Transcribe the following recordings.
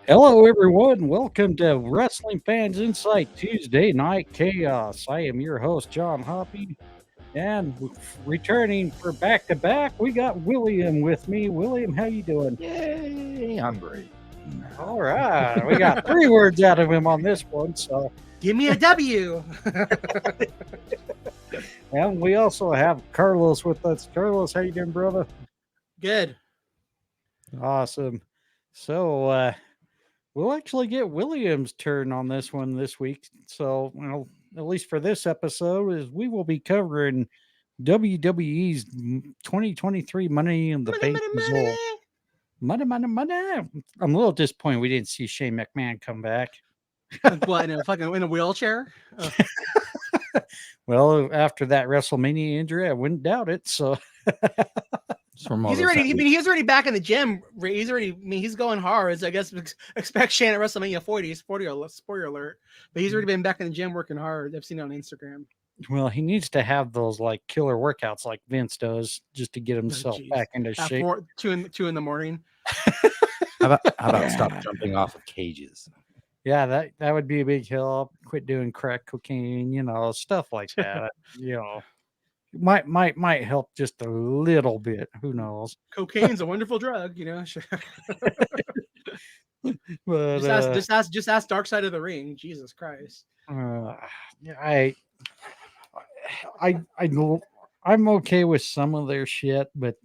Hello, everyone. Welcome to Wrestling Fans Insight Tuesday Night Chaos. I am your host, John Hoppe, and returning for back to back, we got William with me. William, how you doing? Yay, I'm great. All right, we got 3 words out of him on this one. So, Give me a W. and we also have Carlos with us. Carlos, how you doing, brother? Good. Awesome. So, we'll actually get William's turn on this one this week. So, well, at least for this episode, is we will be covering WWE's 2023 Money in the Bank result. Money. I'm a little disappointed we didn't see Shane McMahon come back. What, in a wheelchair? Well, after that WrestleMania injury, I wouldn't doubt it. So He's already back in the gym. He's going hard. So I guess expect Shane at WrestleMania 40. Spoiler alert. But he's already been back in the gym working hard. I've seen it on Instagram. Well, he needs to have those like killer workouts like Vince does just to get himself back into shape. 2 in the morning. How about stop jumping off of cages? Yeah, that would be a big help. Quit doing crack cocaine, stuff like that. Might help just a little bit. Who knows? Cocaine's a wonderful drug, But just ask Dark Side of the Ring. Jesus Christ. I'm okay with some of their shit, but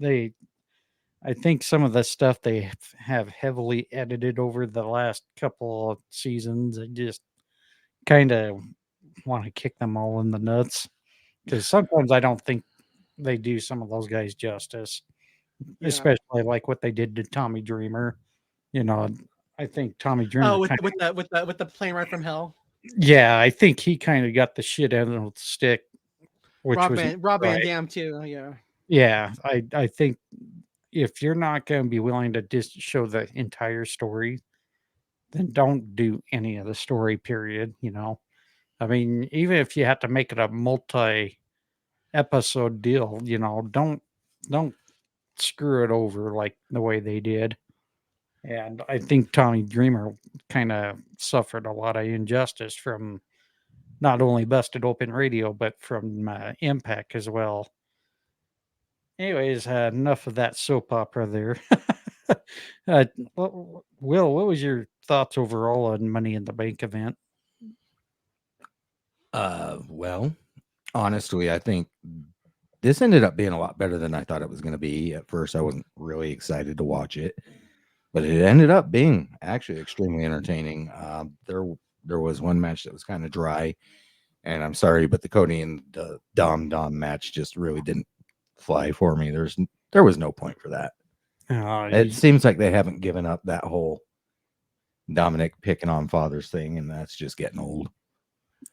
I think some of the stuff they have heavily edited over the last couple of seasons, I just kind of want to kick them all in the nuts because sometimes I don't think they do some of those guys justice, especially like what they did to Tommy Dreamer. I think Tommy Dreamer. Oh, with the plane ride from hell. Yeah, I think he kind of got the shit out of the stick. Which Rob Van Dam too. Yeah. Yeah, I think if you're not going to be willing to just show the entire story, then don't do any of the story. Period. I mean, even if you have to make it a multi-episode deal, don't screw it over like the way they did. And I think Tommy Dreamer kind of suffered a lot of injustice from not only Busted Open Radio, but from Impact as well. Anyways, enough of that soap opera there. Will, what was your thoughts overall on Money in the Bank event? Well, honestly, I think this ended up being a lot better than I thought it was going to be. At first, I wasn't really excited to watch it, but it ended up being actually extremely entertaining. There was one match that was kind of dry, and I'm sorry, but the Cody and the Dom match just really didn't fly for me. There was no point for that. It seems like they haven't given up that whole Dominic picking on Father's thing, and that's just getting old.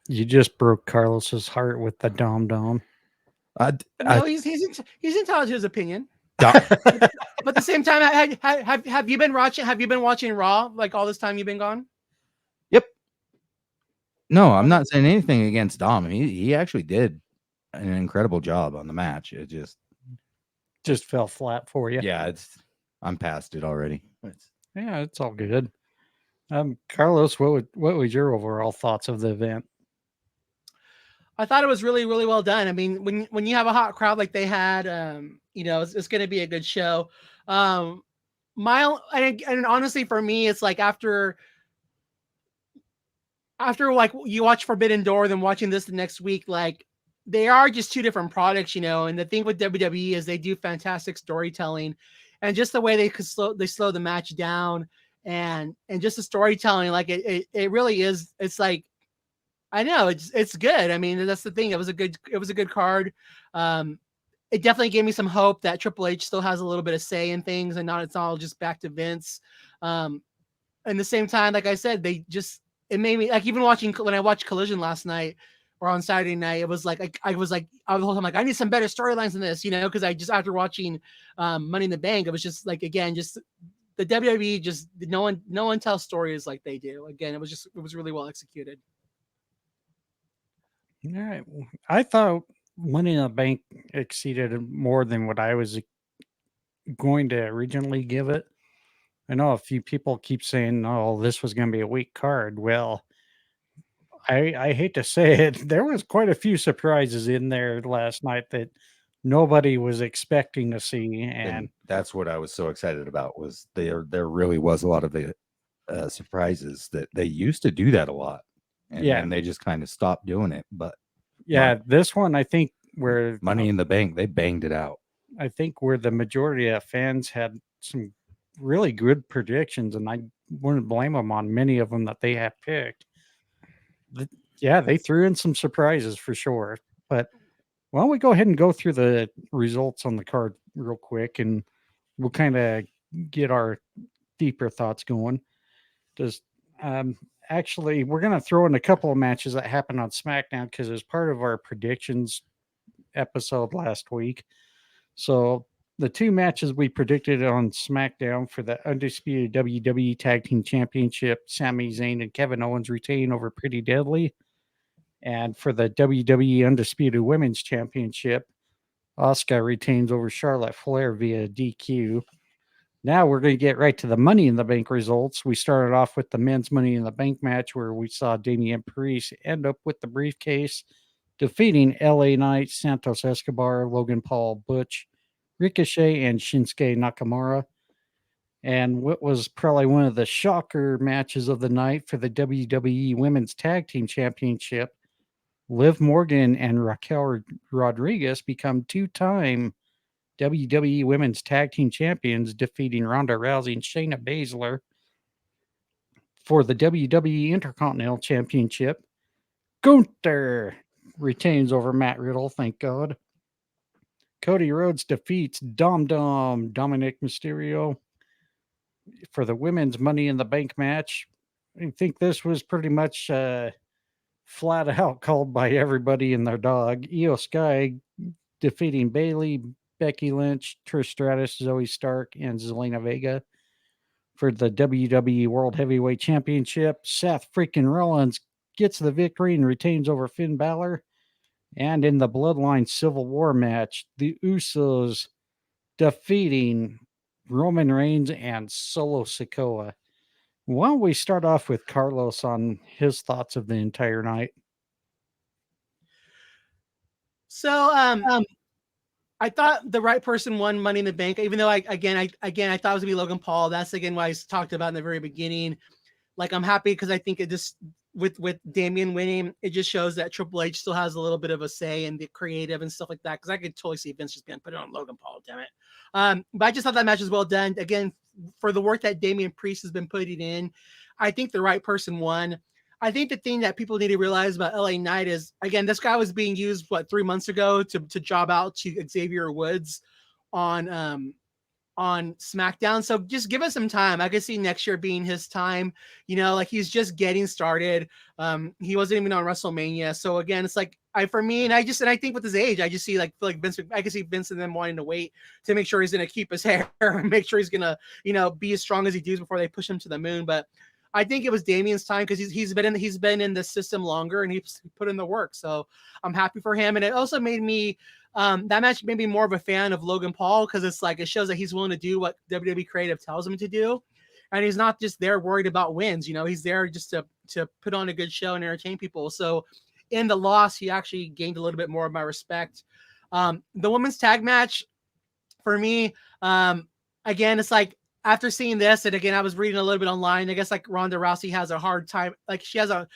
You just broke Carlos's heart with the Dom. No, he's entitled to his opinion. But at the same time, have you been watching Raw like all this time you've been gone? Yep. No, I'm not saying anything against Dom. He actually did an incredible job on the match. It just fell flat for you. Yeah, I'm past it already. It's all good. Carlos, what was your overall thoughts of the event? I thought it was really, really well done. I mean, when you have a hot crowd like they had, it's going to be a good show. And honestly, for me, it's like after like you watch Forbidden Door, then watching this the next week, like they are just two different products, And the thing with WWE is they do fantastic storytelling, and just the way they slow the match down, and just the storytelling, like it really is. It's like, I know it's good. I mean, that's the thing. It was a good card. It definitely gave me some hope that Triple H still has a little bit of say in things, and it's all just back to Vince. At the same time, like I said, it made me like, even when I watched Collision last night or on Saturday night, it was like I was the whole time like, I need some better storylines than this, because I just, after watching Money in the Bank, it was just like, again, just the WWE, just no one tells stories like they do. Again, it was really well executed. All right. I thought Money in the Bank exceeded more than what I was going to originally give it. I know a few people keep saying, "Oh, this was going to be a weak card." Well, I hate to say it, there was quite a few surprises in there last night that nobody was expecting to see, and And that's what I was so excited about, was there really was a lot of the surprises that they used to do that a lot, and yeah, then they just kind of stopped doing it. But yeah, this one I think where Money in the Bank, they banged it out. I think where the majority of fans had some really good predictions, and I wouldn't blame them on many of them that they have picked. Yeah, they threw in some surprises for sure. But why don't we go ahead and go through the results on the card real quick, and we'll kind of get our deeper thoughts going. Just um, actually, we're going to throw in a couple of matches that happened on SmackDown because as part of our predictions episode last week. So the two matches we predicted on SmackDown for the undisputed WWE Tag Team Championship, Sami Zayn and Kevin Owens retain over Pretty Deadly. And for the WWE Undisputed Women's Championship, Asuka retains over Charlotte Flair via DQ. Now we're going to get right to the Money in the Bank results. We started off with the men's Money in the Bank match where we saw Damian Priest end up with the briefcase, defeating LA Knight, Santos Escobar, Logan Paul, Butch, Ricochet, and Shinsuke Nakamura. And what was probably one of the shocker matches of the night for the WWE Women's Tag Team Championship, Liv Morgan and Raquel Rodriguez become two-time WWE Women's Tag Team Champions, defeating Ronda Rousey and Shayna Baszler. For the WWE Intercontinental Championship, Gunther retains over Matt Riddle, thank God. Cody Rhodes defeats Dominic Mysterio. For the women's Money in the Bank match, I think this was pretty much flat out called by everybody and their dog. Io Sky defeating Bayley, Becky Lynch, Trish Stratus, Zoe Stark, and Zelina Vega. For the WWE World Heavyweight Championship, Seth freaking Rollins gets the victory and retains over Finn Balor. And in the Bloodline Civil War match, the Usos defeating Roman Reigns and Solo Sikoa. Why don't we start off with Carlos on his thoughts of the entire night? So I thought the right person won Money in the Bank, even though I thought it was gonna be Logan Paul. That's again what I talked about in the very beginning. Like, I'm happy because I think it just with Damian winning, it just shows that Triple H still has a little bit of a say in the creative and stuff like that. Because I could totally see Vince just being put it on Logan Paul, damn it. But I just thought that match was well done. Again, for the work that Damian Priest has been putting in, I think the right person won. I think the thing that people need to realize about LA Knight is, again, this guy was being used 3 months ago to job out to Xavier Woods on SmackDown. So just give us some time. I could see next year being his time. Like, he's just getting started. He wasn't even on WrestleMania. So again, it's like I think with his age, I just see like Vince. I can see Vince and them wanting to wait to make sure he's going to keep his hair and make sure he's going to be as strong as he does before they push him to the moon. But I think it was Damian's time because he's been in the system longer and he's put in the work. So I'm happy for him. And it also made me that match made me more of a fan of Logan Paul because it's like it shows that he's willing to do what WWE creative tells him to do. And he's not just there worried about wins. He's there just to put on a good show and entertain people. So in the loss, he actually gained a little bit more of my respect. The women's tag match for me, again, it's like, after seeing this, and again, I was reading a little bit online. I guess like Ronda Rousey has a hard time. Like she has a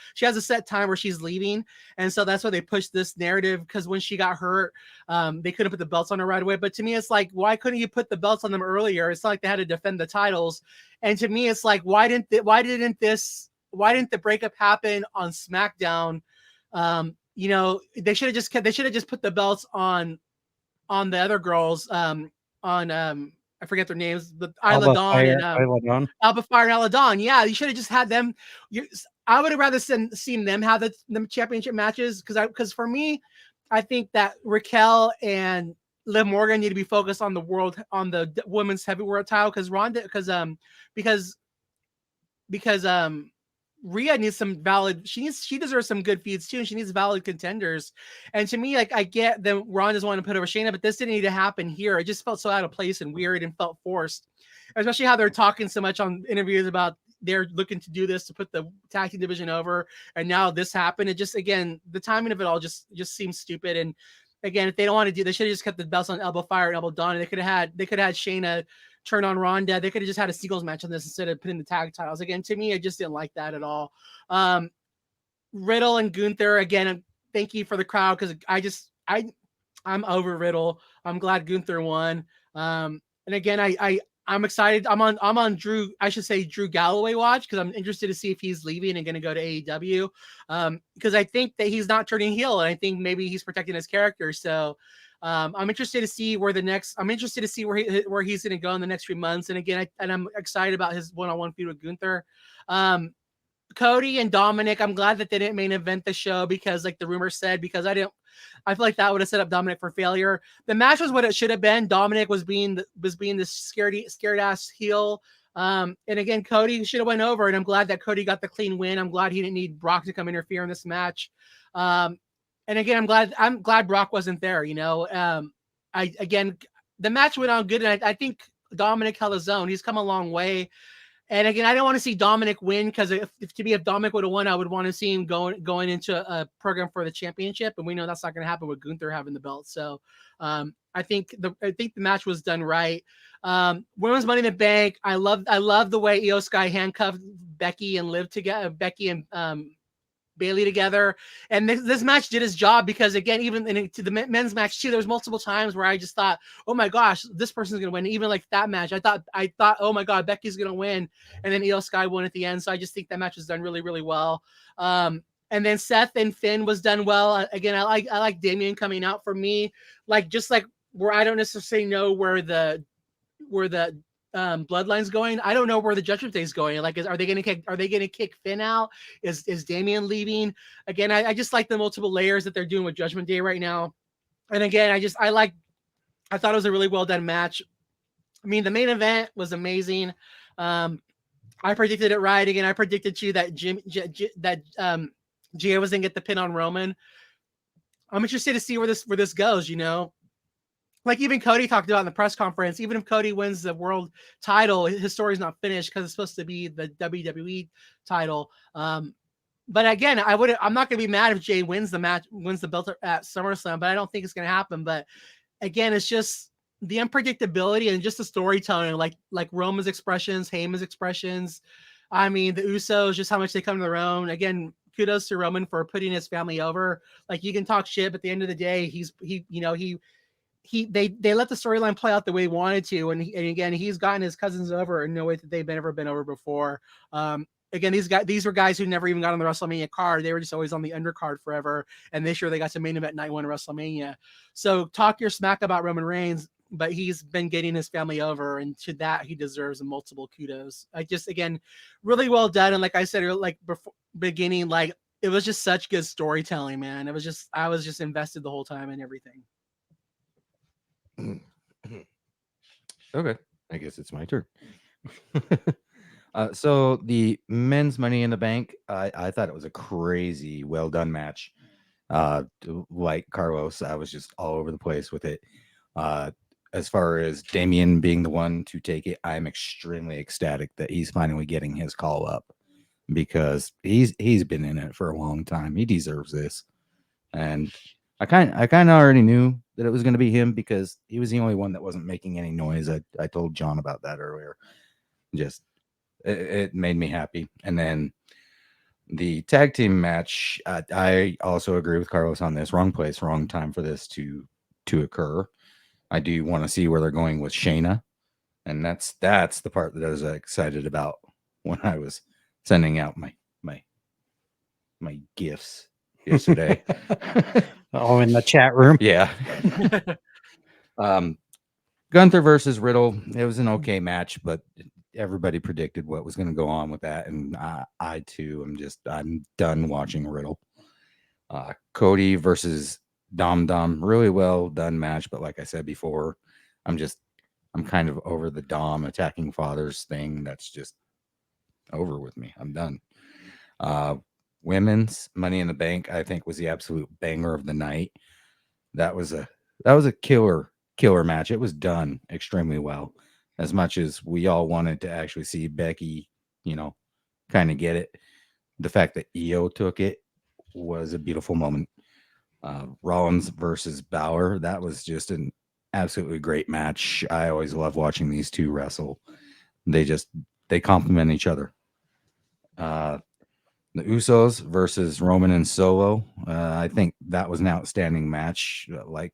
set time where she's leaving, and so that's why they pushed this narrative. Because when she got hurt, they couldn't put the belts on her right away. But to me, it's like, why couldn't you put the belts on them earlier? It's not like they had to defend the titles. And to me, it's like, why didn't the breakup happen on SmackDown? They should have just put the belts on the other girls. I forget their names, but Isla Dawn and Alba Fire and Isla Dawn. Yeah, you should have just had them. I would have rather seen them have the championship matches because for me, I think that Raquel and Liv Morgan need to be focused on the women's heavyweight title because Rhea needs some valid. She deserves some good feuds too, and she needs valid contenders. And to me, like I get that Ronda's wanting to put over Shayna, but this didn't need to happen here. It just felt so out of place and weird and felt forced, especially how they're talking so much on interviews about they're looking to do this to put the tag team division over, and now this happened. It just again the timing of it all just seems stupid. And again, if they don't want to do, they should have just kept the belts on Elbow Fire and Elbow Dawn. They could have had Shayna turn on Ronda. They could have just had a singles match on this instead of putting the tag titles. Again, to me, I just didn't like that at all. Riddle and Gunther, again, thank you for the crowd because I'm over Riddle. I'm glad Gunther won. And again, I'm excited. I'm on Drew Galloway watch because I'm interested to see if he's leaving and going to go to AEW. Because I think that he's not turning heel, and I think maybe he's protecting his character. So I'm interested to see where he's going to go in the next few months. And again, I'm excited about his one-on-one feud with Gunther. Cody and Dominic, I'm glad that they didn't main event the show because like the rumor said, because I feel like that would have set up Dominic for failure. The match was what it should have been. Dominic was being this scared ass heel. And again, Cody should have went over, and I'm glad that Cody got the clean win. I'm glad he didn't need Brock to come interfere in this match. And again, I'm glad Brock wasn't there. You know, the match went on good, and I think Dominic held his own. He's come a long way. And again, I don't want to see Dominic win because if Dominic would have won, I would want to see him going into a program for the championship, and we know that's not going to happen with Gunther having the belt. So I think the match was done right. Women's Money in the Bank. I love the way Io Sky handcuffed Becky and Liv together. Becky and Bailey together, and this match did its job because again, even to the men's match too, there was multiple times where I just thought, oh my gosh, this person's gonna win. Even like that match, I thought, oh my god, Becky's gonna win, and then Io Sky won at the end. So I just think that match was done really, really well. And then Seth and Finn was done well. Again, I like Damian coming out for me, just like where I don't necessarily know where the Bloodline's going. I don't know where the Judgment Day is going. Like, are they going to kick Finn out? Is Damian leaving? Again, I just like the multiple layers that they're doing with Judgment Day right now. And again, I thought it was a really well done match. I mean, the main event was amazing. I predicted it right. Again, I predicted too that Gia was going to get the pin on Roman. I'm interested to see where this goes, you know. Like even Cody talked about in the press conference, even if Cody wins the world title, his story's not finished because it's supposed to be the WWE title. But again, I'm not going to be mad if Jay wins the belt at SummerSlam, but I don't think it's going to happen. But again, it's just the unpredictability and just the storytelling, like Roman's expressions, Heyman's expressions. I mean, the Usos, just how much they come to their own. Again, kudos to Roman for putting his family over. Like you can talk shit, but at the end of the day, they let the storyline play out the way he wanted to, and again he's gotten his cousins over in no way that they've ever been over before. Again, these were guys who never even got on the WrestleMania card. They were just always on the undercard forever, and this year they got to main event night one of WrestleMania. So talk your smack about Roman Reigns, but he's been getting his family over, and to that he deserves multiple kudos. Again, really well done, and like I said, like before beginning, like it was just such good storytelling, man. I was just invested the whole time in everything. Okay, I guess it's my turn. So the men's Money in the Bank, I thought it was a crazy, well done match. Like Carlos, I was just all over the place with it. As far as Damian being the one to take it, I'm extremely ecstatic that he's finally getting his call up because he's been in it for a long time. He deserves this, and I kind of already knew that it was going to be him because he was the only one that wasn't making any noise. I told John about that earlier. Just it made me happy. And then the tag team match, I also agree with Carlos on this. Wrong place, wrong time for this to occur. I do want to see where they're going with Shayna, and that's the part that I was excited about when I was sending out my gifts yesterday. Oh, in the chat room. Yeah. Gunther versus Riddle. It was an okay match, but everybody predicted what was going to go on with that, and I too I'm done watching Riddle. Cody versus Dom, really well done match, but like I said before, I'm kind of over the Dom attacking fathers thing. That's just over with me. I'm done. Women's Money in the Bank, I think, was the absolute banger of the night. That was a killer match. It was done extremely well. As much as we all wanted to actually see Becky, kind of get it, the fact that Io took it was a beautiful moment. Rollins versus Bauer, that was just an absolutely great match. I always love watching these two wrestle. They complement each other. The Usos versus Roman and Solo. I think that was an outstanding match. Like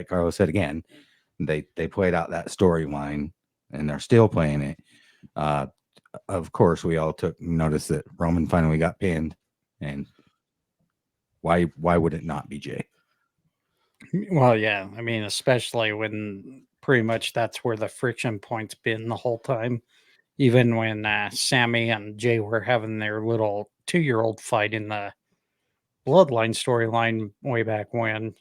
Carlos said again, they played out that storyline and they're still playing it. Of course, we all took notice that Roman finally got pinned, and why would it not be Jay? Well, yeah. I mean, especially when pretty much that's where the friction point's been the whole time. Even when Sammy and Jay were having their little 2-year-old fight in the Bloodline storyline way back when,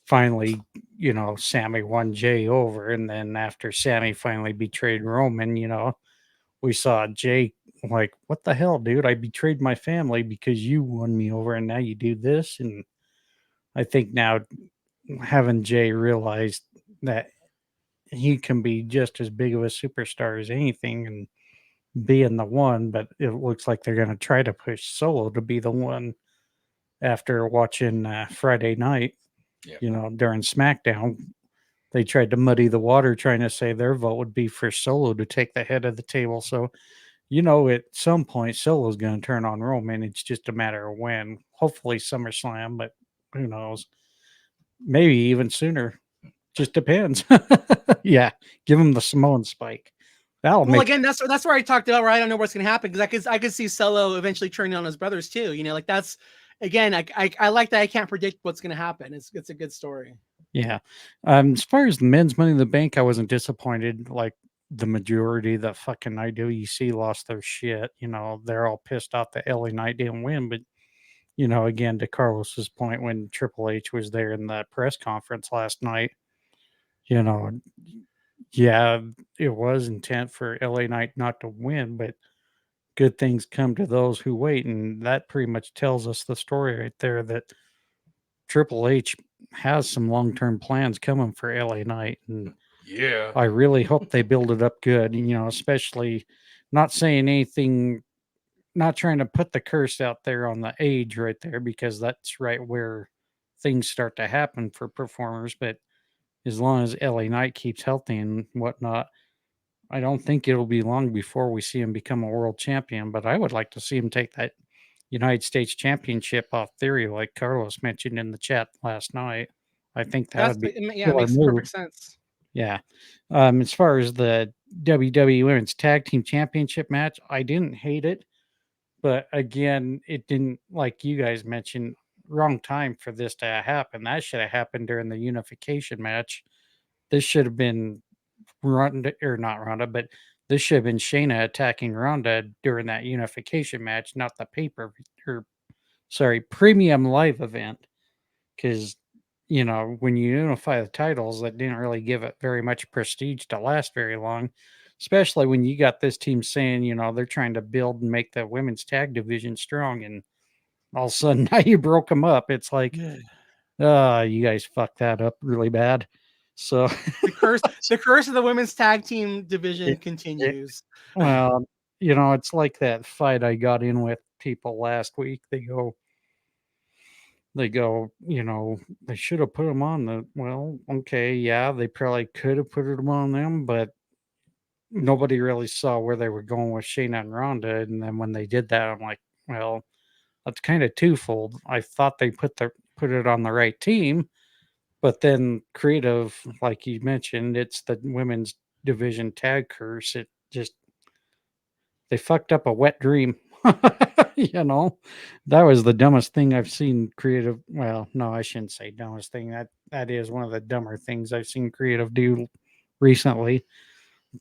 finally, Sammy won Jay over. And then after Sammy finally betrayed Roman, we saw Jay like, what the hell, dude? I betrayed my family because you won me over and now you do this. And I think now having Jay realize that he can be just as big of a superstar as anything and being the one, but it looks like they're going to try to push Solo to be the one after watching Friday night, during SmackDown. They tried to muddy the water, trying to say their vote would be for Solo to take the head of the table. So, at some point, Solo's going to turn on Roman. It's just a matter of when. Hopefully, SummerSlam, but who knows? Maybe even sooner. Just depends. Yeah, give him the Samoan spike. Again, that's where I talked about. Where I don't know what's going to happen because I could see Solo eventually turning on his brothers too. Like that's again, I like that I can't predict what's going to happen. It's a good story. Yeah. As far as the men's Money in the Bank, I wasn't disappointed. Like the majority of the fucking IWC lost their shit. They're all pissed off that LA Knight didn't win. But, again, to Carlos's point, when Triple H was there in the press conference last night, yeah, it was intent for LA Knight not to win, but good things come to those who wait. And that pretty much tells us the story right there that Triple H has some long-term plans coming for LA Knight, and Yeah, I really hope they build it up good. Especially not saying anything, not trying to put the curse out there on the age right there because that's right where things start to happen for performers. But as long as LA Knight keeps healthy and whatnot, I don't think it'll be long before we see him become a world champion. But I would like to see him take that United States Championship off Theory, like Carlos mentioned in the chat last night. I think that would be it makes perfect sense. Yeah. As far as the WWE Women's Tag Team Championship match, I didn't hate it, but again, it didn't, like you guys mentioned, wrong time for this to happen. That should have happened during the unification match. This should have been Ronda, or not Ronda, but this should have been Shayna attacking Ronda during that unification match, not the premium live event. Because, when you unify the titles, that didn't really give it very much prestige to last very long, especially when you got this team saying, they're trying to build and make the women's tag division strong. And all of a sudden, now you broke them up. It's like, you guys fucked that up really bad. So the curse of the women's tag team division continues. Well, it's like that fight I got in with people last week. They go, they should have put them on well, okay, yeah, they probably could have put them on them, but nobody really saw where they were going with Shayna and Ronda. And then when they did that, I'm like, well, that's kind of twofold. I thought they put it on the right team, but then creative, like you mentioned, it's the women's division tag curse. It just, they fucked up a wet dream. That was the dumbest thing I've seen creative. Well, no, I shouldn't say dumbest thing. That is one of the dumber things I've seen creative do recently.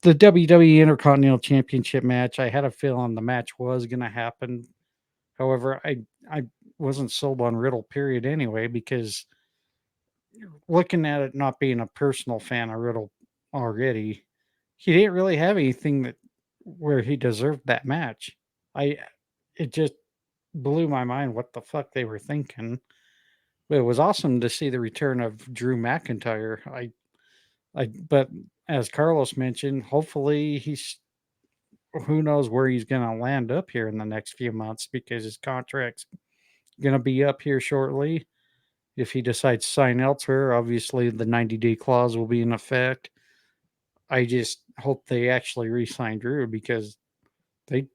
The WWE Intercontinental Championship match, I had a feeling the match was going to happen. However, I wasn't sold on Riddle, period, anyway, because looking at it, not being a personal fan of Riddle already, he didn't really have anything where he deserved that match. It just blew my mind what the fuck they were thinking. But it was awesome to see the return of Drew McIntyre. But as Carlos mentioned, hopefully who knows where he's going to land up here in the next few months because his contract's going to be up here shortly. If he decides to sign elsewhere, obviously the 90-day clause will be in effect. I just hope they actually re-sign Drew because they,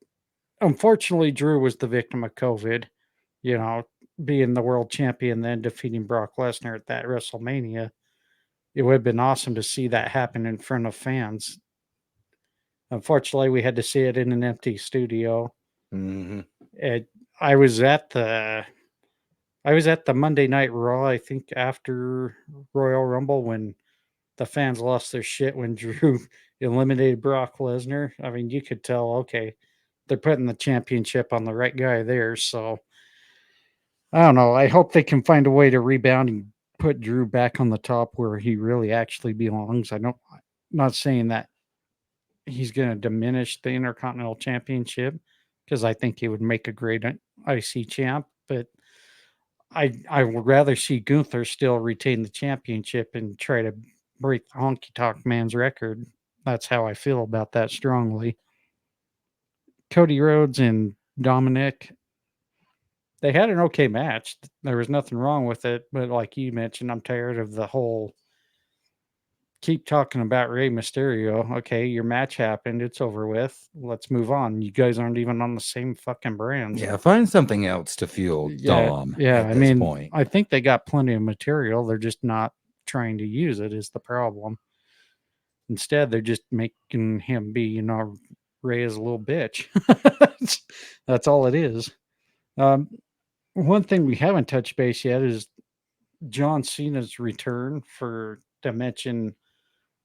unfortunately, Drew was the victim of COVID. You know, being the world champion, then defeating Brock Lesnar at that WrestleMania. It would have been awesome to see that happen in front of fans. Unfortunately, we had to see it in an empty studio. Mm-hmm. I was at the Monday Night Raw, I think after Royal Rumble when the fans lost their shit when Drew eliminated Brock Lesnar. I mean, you could tell, okay, they're putting the championship on the right guy there. So I don't know. I hope they can find a way to rebound and put Drew back on the top where he really actually belongs. I'm not saying that he's going to diminish the Intercontinental Championship because I think he would make a great IC champ, but I would rather see Gunther still retain the championship and try to break the Honky Tonk Man's record. That's how I feel about that strongly. Cody Rhodes and Dominic, they had an okay match. There was nothing wrong with it, but like you mentioned, I'm tired of the whole keep talking about Rey Mysterio. Okay, your match happened. It's over with. Let's move on. You guys aren't even on the same fucking brands. Yeah, find something else to fuel Dom yeah. at this point. I think they got plenty of material. They're just not trying to use it is the problem. Instead, they're just making him be, Ray is a little bitch. That's all it is. One thing we haven't touched base yet is John Cena's return to mention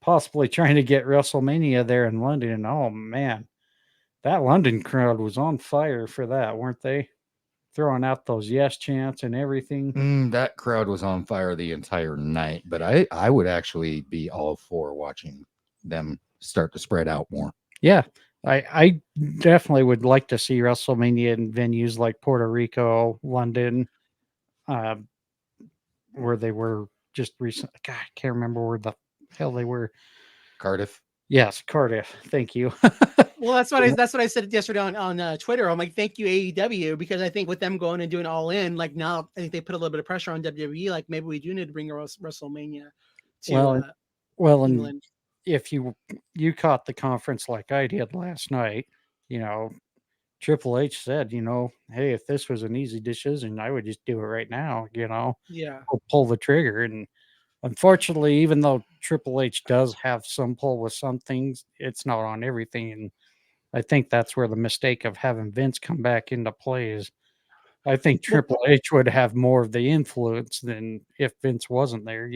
possibly trying to get WrestleMania there in London. And oh man, that London crowd was on fire for that, weren't they? Throwing out those yes chants and everything. That crowd was on fire the entire night, but I would actually be all for watching them start to spread out more. Yeah, I definitely would like to see WrestleMania in venues like Puerto Rico, London, where they were just recently. God, I can't remember where the hell they were. Cardiff. Yes, Cardiff. Thank you. Well, that's what I said yesterday on Twitter. I'm like, thank you AEW, because I think with them going and doing All In, like now I think they put a little bit of pressure on WWE. Like maybe we do need to bring a WrestleMania to England. And if you caught the conference like I did last night, Triple H said, hey, if this was an easy decision, I would just do it right now. Yeah, pull the trigger. And unfortunately, even though Triple H does have some pull with some things, it's not on everything. And I think that's where the mistake of having Vince come back into play is. I think Triple H would have more of the influence than if Vince wasn't there,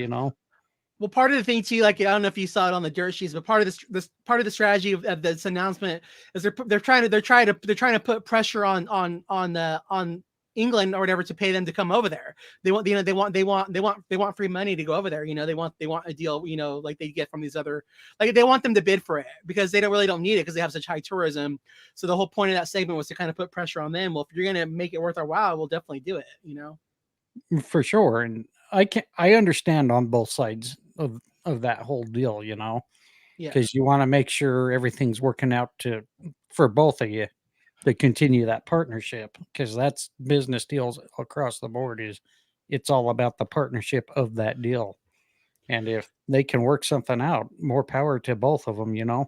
Well, part of the thing too, like I don't know if you saw it on the dirt sheets, but part of this part of the strategy of this announcement is they're trying to put pressure on England or whatever to pay them to come over there. They want free money to go over there. They want a deal, like they get from these other, like they want them to bid for it because they don't need it because they have such high tourism. So the whole point of that segment was to kind of put pressure on them. Well, if you're gonna make it worth our while, we'll definitely do it. For sure. And I understand on both sides of that whole deal, because you want to make sure everything's working out for both of you to continue that partnership, because that's business deals across the board it's all about the partnership of that deal. And if they can work something out, more power to both of them, And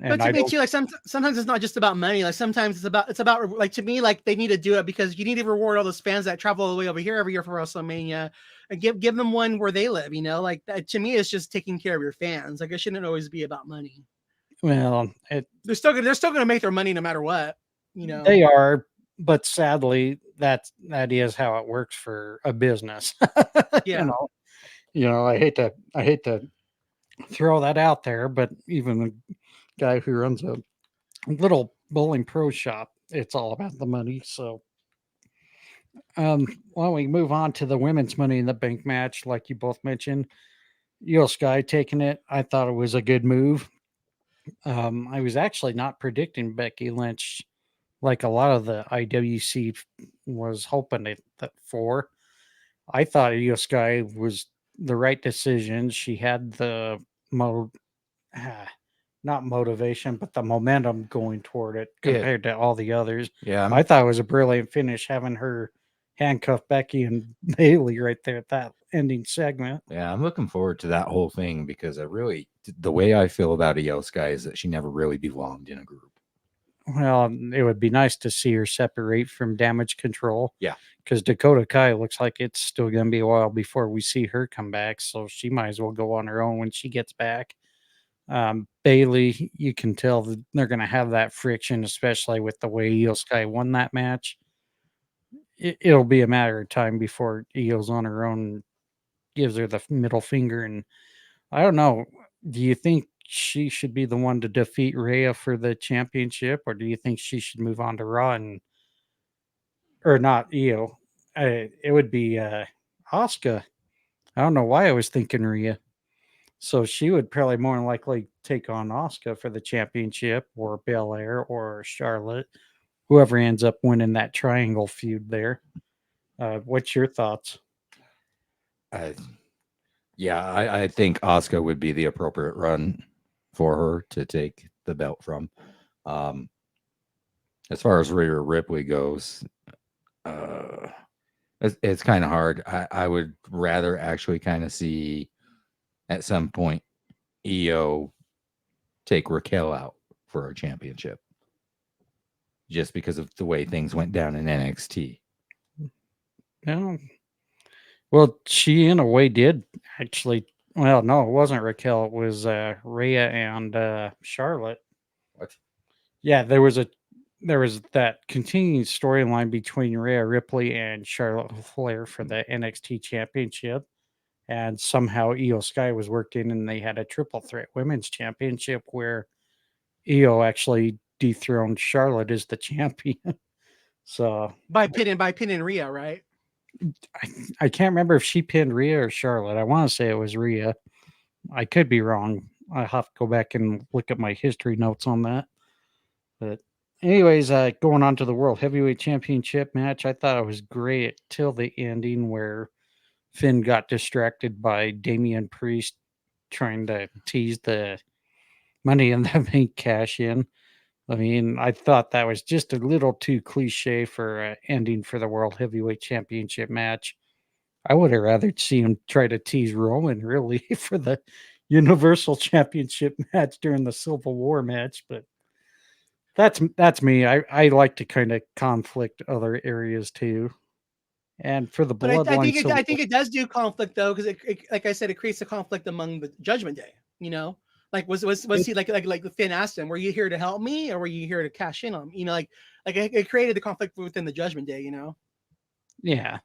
but to me too, like sometimes it's not just about money. Like sometimes it's about like, to me, like they need to do it because you need to reward all those fans that travel all the way over here every year for WrestleMania and give them one where they live. Like that, to me, it's just taking care of your fans. Like it shouldn't always be about money. Well, they're still gonna make their money no matter what. They are, but sadly, that is how it works for a business. Yeah. I hate to throw that out there, but even a guy who runs a little bowling pro shop, it's all about the money. So, why don't we move on to the women's Money in the Bank match? Like you both mentioned, Io Sky taking it. I thought it was a good move. I was actually not predicting Becky Lynch like a lot of the IWC was hoping for. I thought Io Sky was the right decision. She had the mo- not motivation, but the momentum going toward it compared to all the others. Yeah, I thought it was a brilliant finish having her handcuff Becky and Bailey right there at that ending segment. yeah, I'm looking forward to that whole thing because the way I feel about Io Sky is that she never really belonged in a group. Well, it would be nice to see her separate from Damage Control. Yeah. Because Dakota Kai looks like it's still going to be a while before we see her come back. So she might as well go on her own when she gets back. Bailey, you can tell that they're going to have that friction, especially with the way Io Sky won that match. It'll be a matter of time before Io's on her own and gives her the middle finger. And I don't know. Do you think she should be the one to defeat Rhea for the championship, or do you think she should move on to Raw or not Io? It would be Asuka. I don't know why I was thinking Rhea. So she would probably more than likely take on Asuka for the championship, or Belair, or Charlotte, whoever ends up winning that triangle feud there. What's your thoughts? I think Asuka would be the appropriate run for her to take the belt from. As far as Rhea Ripley goes, it's kind of hard. I would rather actually kind of see at some point Io take Raquel out for a championship, just because of the way things went down in NXT. No. Well, she in a way did actually. Well, no, it wasn't Raquel. It was Rhea and Charlotte. What? Yeah, there was that continuing storyline between Rhea Ripley and Charlotte Flair for the NXT Championship, and somehow Io Sky was worked in, and they had a triple threat women's championship where Io actually dethroned Charlotte as the champion. So by pinning Rhea, right? I can't remember if she pinned Rhea or Charlotte. I want to say it was Rhea. I could be wrong. I have to go back and look at my history notes on that. But anyways, going on to the World Heavyweight Championship match, I thought it was great till the ending where Finn got distracted by Damian Priest trying to tease the Money in the Bank cash in. I mean, I thought that was just a little too cliche for ending for the World Heavyweight Championship match. I would have rather seen him try to tease Roman really for the Universal Championship match during the Civil War match, but that's me. I like to kind of conflict other areas too. And for the But I Bloodline think Civil it does do conflict though, because it, like I said, it creates a conflict among the Judgment Day. You know, like was he like Finn asked him, "Were you here to help me, or were you here to cash in on me?" You know, like it created the conflict within the Judgment Day. You know. yeah.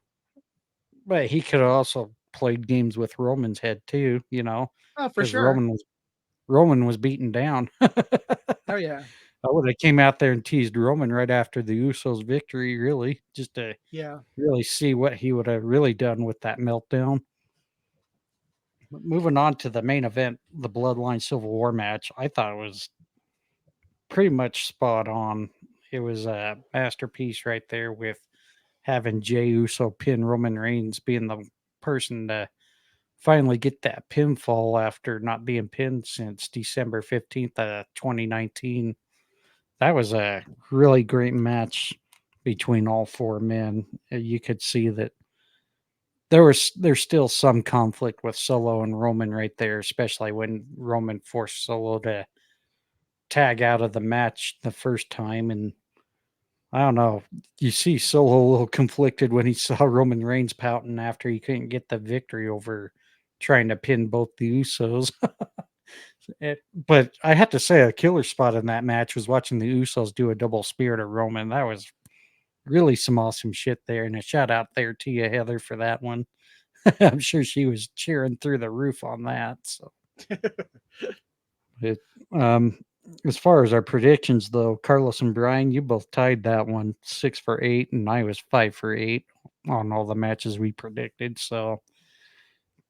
But he could have also played games with Roman's head too, Oh, for because sure. Roman was beaten down. Oh yeah. I would have came out there and teased Roman right after the Usos' victory, really, just to Yeah. really see what he would have really done with that meltdown. But moving on to the main event, the Bloodline Civil War match, I thought it was pretty much spot on. It was a masterpiece right there with having Jey Uso pin Roman Reigns being the person to finally get that pinfall after not being pinned since December 15th, 2019. That was a really great match between all four men. You could see that there's still some conflict with Solo and Roman right there, especially when Roman forced Solo to tag out of the match the first time. And I don't know, you see Solo a little conflicted when he saw Roman Reigns pouting after he couldn't get the victory over trying to pin both the Usos. But I have to say, a killer spot in that match was watching the Usos do a double spear to Roman. That was really some awesome shit there. And a shout out there to you, Heather, for that one. I'm sure she was cheering through the roof on that. So, but, as far as our predictions, though, Carlos and Bryan, you both tied that one 6 for 8, and I was 5 for 8 on all the matches we predicted. So,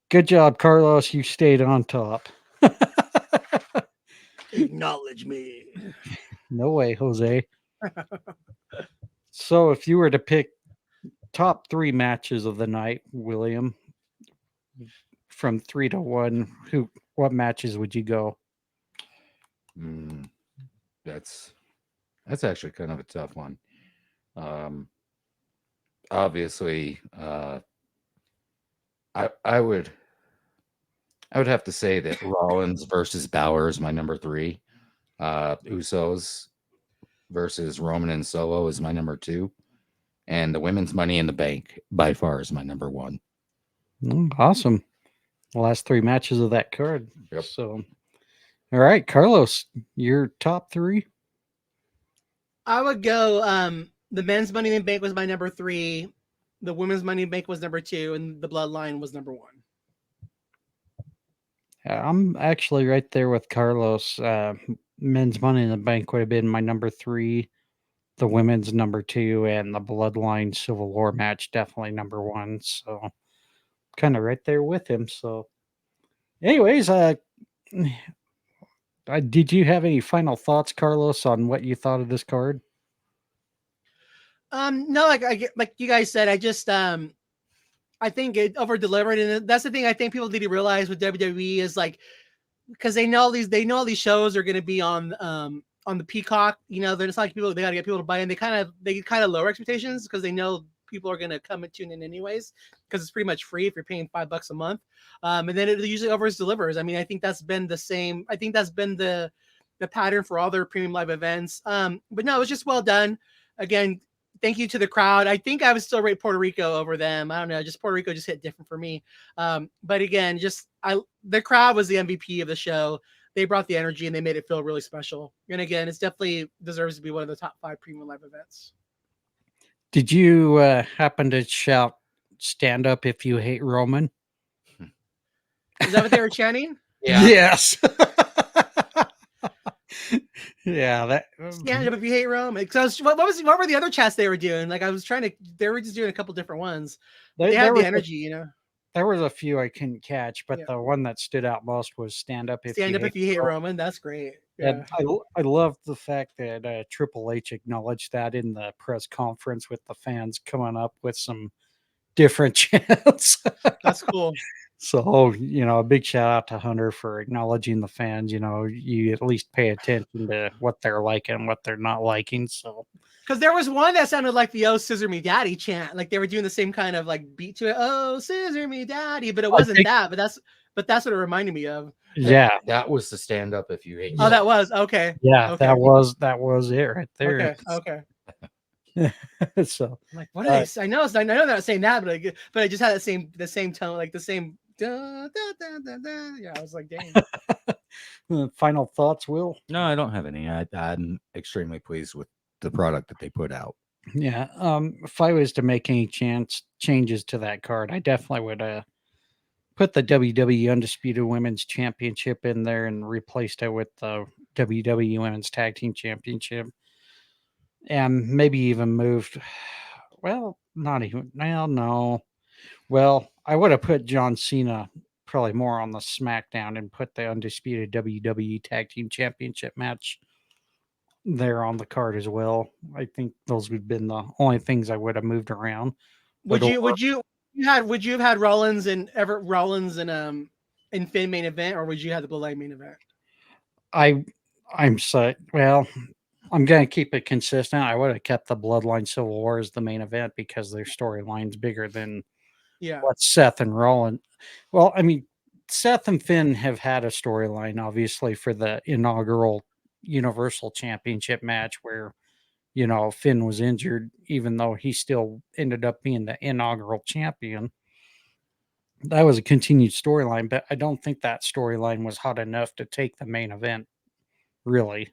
good job, Carlos. You stayed on top. Acknowledge me. No way, Jose. So if you were to pick top 3 matches of the night, William, from 3 to 1, what matches would you go? That's actually kind of a tough one. Obviously, I would have to say that Rollins versus Balor is my number 3. Usos versus Roman and Solo is my number 2, and the women's Money in the Bank by far is my number 1. Awesome. The last 3 matches of that card. Yep. So, all right, Carlos, your top 3. I would go. The men's Money in the Bank was my number 3. The women's Money in the Bank was number 2, and the Bloodline was number 1. I'm actually right there with Carlos. Men's Money in the Bank would have been my number 3. The women's number 2, and the Bloodline Civil War match definitely number 1. So, kind of right there with him. So, anyways, did you have any final thoughts, Carlos, on what you thought of this card? No, like you guys said, I think it over delivered, and that's the thing I think people need to realize with WWE is like, because they know all these shows are going to be on the Peacock. You know, they're just like people. They got to get people to buy in. They kind of lower expectations because they know people are going to come and tune in anyways, because it's pretty much free if you're paying $5 a month. And then it usually over delivers. I mean, I think that's been the same. I think that's been the pattern for all their premium live events. But no, it was just well done. Again, thank you to the crowd. I think I would still rate Puerto Rico over them. I don't know. Just Puerto Rico just hit different for me. But again, the crowd was the MVP of the show. They brought the energy and they made it feel really special. And again, it's definitely deserves to be one of the top 5 premium live events. Did you happen to shout "Stand up if you hate Roman"? Is that what they were chanting? Yeah. Yes. Yeah, that Stand up if you hate Roman. So what were the other chats they were doing? Like they were just doing a couple different ones. They had the energy, you know. There was a few I couldn't catch, but Yeah. the one that stood out most was "Stand up if you hate Roman." That's great. Yeah. And I love the fact that Triple H acknowledged that in the press conference with the fans coming up with some different chants. That's cool. So, a big shout out to Hunter for acknowledging the fans. You at least pay attention to what they're liking and what they're not liking. So, because there was one that sounded like the "Oh Scissor Me Daddy" chant, like they were doing the same kind of like beat to it. "Oh Scissor Me Daddy," but it wasn't that. But that's what it reminded me of. Yeah, that was the stand up if you hate. Oh, that was okay. Yeah, okay. that was it right there. Okay. So, like, what are they? I know they're not saying that, but I just had the same tone, like the same. Da, da, da, da, da. Yeah, I was like, dang. Final thoughts, Will? No, I don't have any. I'm extremely pleased with the product that they put out. Yeah. If I was to make any changes to that card, I definitely would put the WWE Undisputed Women's Championship in there and replaced it with the WWE Women's Tag Team Championship. And maybe even moved, well, not even, well, no. Well, I would have put John Cena probably more on the SmackDown and put the Undisputed WWE Tag Team Championship match there on the card as well. I think those would have been the only things I would have moved around. Would you have had Rollins and Finn main event, or would you have the Bloodline main event? I'm going to keep it consistent. I would have kept the Bloodline Civil War as the main event because their storyline's bigger than what Seth and Rollins. Well, I mean, Seth and Finn have had a storyline, obviously, for the inaugural Universal Championship match where, Finn was injured, even though he still ended up being the inaugural champion. That was a continued storyline, but I don't think that storyline was hot enough to take the main event, really.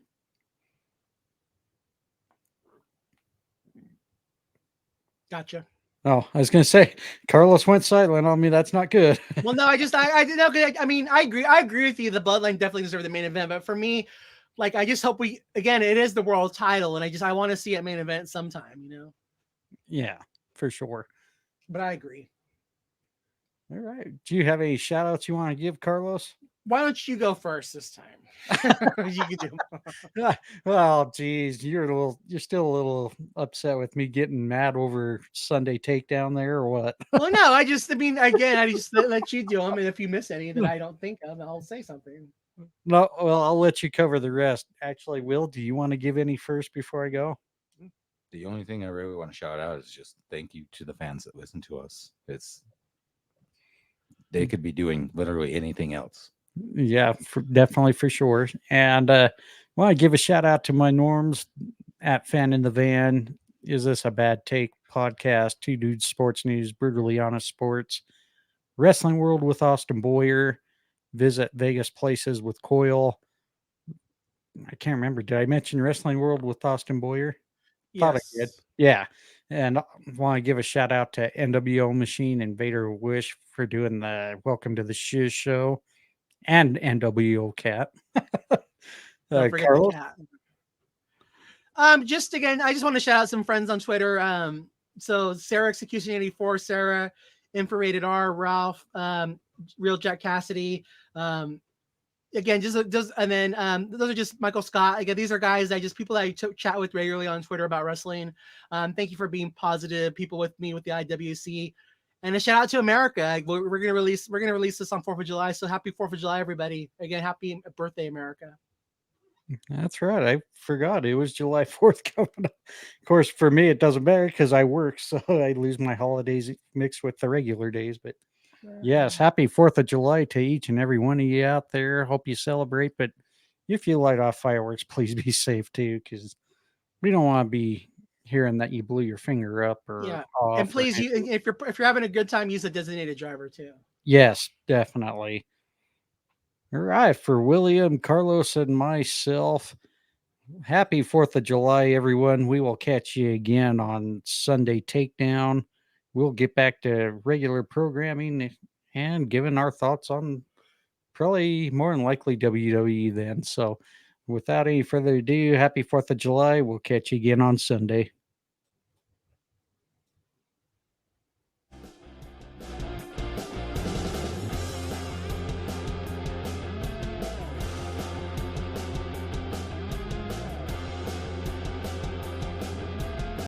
Gotcha. Oh, I was going to say, Carlos went silent on me. That's not good. Well, no, I mean, I agree with you. The Bloodline definitely deserve the main event, but for me, like, I just hope it is the world title, and I want to see a main event sometime, Yeah, for sure. But I agree. All right. Do you have any shout outs you want to give, Carlos? Why don't you go first this time? You can do. Well, geez, you're still a little upset with me getting mad over Sunday takedown there, or what? Well, no, I mean, again, I just let you do them, and if you miss any that I don't think of, I'll say something. No, well, I'll let you cover the rest. Actually, Will, do you want to give any first before I go? The only thing I really want to shout out is just thank you to the fans that listen to us. They could be doing literally anything else. Yeah, definitely for sure. And want to give a shout out to my norms at Fan in the Van. Is This a Bad Take podcast? Two Dudes Sports News, Brutally Honest Sports, Wrestling World with Austin Boyer, Visit Vegas Places with Coyle. I can't remember. Did I mention Wrestling World with Austin Boyer? Thought I did. Yes. Yeah. And I want to give a shout out to NWO Machine and Vader Wish for doing the Welcome to the Shiz show, and NWO Cat. Don't forget Carlos? the cat. Just again, I just want to shout out some friends on Twitter. So Sarah Execution 84, Sarah, Infrared R, Ralph, Real Jack Cassidy. Again, just and then those are just Michael Scott. Again, these are guys people I chat with regularly on Twitter about wrestling. Thank you for being positive people with me with the IWC. And a shout out to America. We're gonna release this on 4th of July. So happy 4th of July, everybody. Again, happy birthday, America. That's right. I forgot it was July 4th coming up. Of course, for me, it doesn't matter because I work, so I lose my holidays mixed with the regular days. But yes, happy 4th of July to each and every one of you out there. Hope you celebrate. But if you light off fireworks, please be safe too, because we don't want to be hearing that you blew your finger up or off. And please, if you're having a good time, use a designated driver too. Yes, definitely. All right, for William, Carlos, and myself, happy 4th of July, everyone. We will catch you again on Sunday Takedown. We'll get back to regular programming and giving our thoughts on probably more than likely WWE then. So without any further ado, happy 4th of July. We'll catch you again on Sunday.